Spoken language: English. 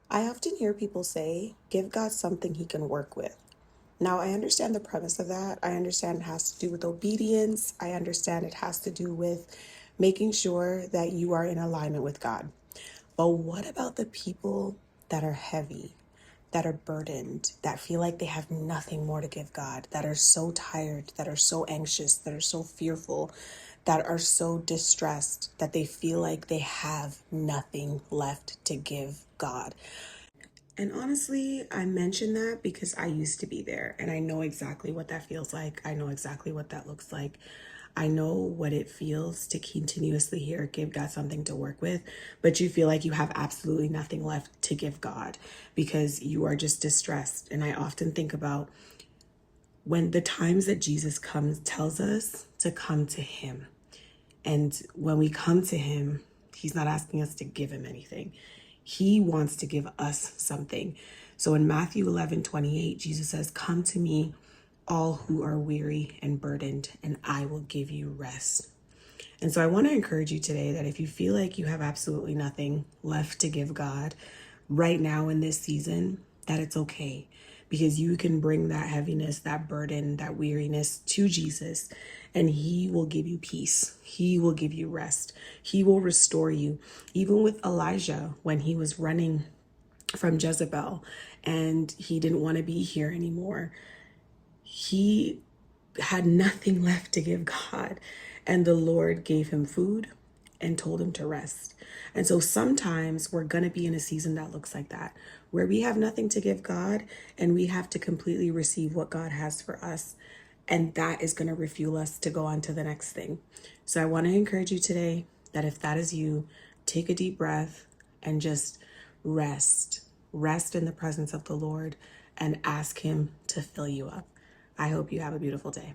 I often hear people say, give God something he can work with. Now, I understand the premise of that. I understand it has to do with obedience. I understand it has to do with making sure that you are in alignment with God. But what about the people that are heavy, that are burdened, that feel like they have nothing more to give God, that are so tired, that are so anxious, that are so fearful, that are so distressed that they feel like they have nothing left to give God? And honestly, I mention that because I used to be there and I know exactly what that feels like. I know exactly what that looks like. I know what it feels to continuously hear, give God something to work with, but you feel like you have absolutely nothing left to give God because you are just distressed. And I often think about when the times that Jesus comes, tells us to come to him. And when we come to him, he's not asking us to give him anything. He wants to give us something. So in Matthew 11:28, Jesus says, come to me, all who are weary and burdened, and I will give you rest. And so I want to encourage you today that if you feel like you have absolutely nothing left to give God right now in this season, that it's okay, because you can bring that heaviness, that burden, that weariness to Jesus, and he will give you peace. He will give you rest. He will restore you. Even with Elijah, when he was running from Jezebel and he didn't want to be here anymore, he had nothing left to give God. And the Lord gave him food and told him to rest. And so sometimes we're going to be in a season that looks like that, where we have nothing to give God and we have to completely receive what God has for us. And that is going to refuel us to go on to the next thing. So I want to encourage you today that if that is you, take a deep breath and just rest. Rest in the presence of the Lord and ask him to fill you up. I hope you have a beautiful day.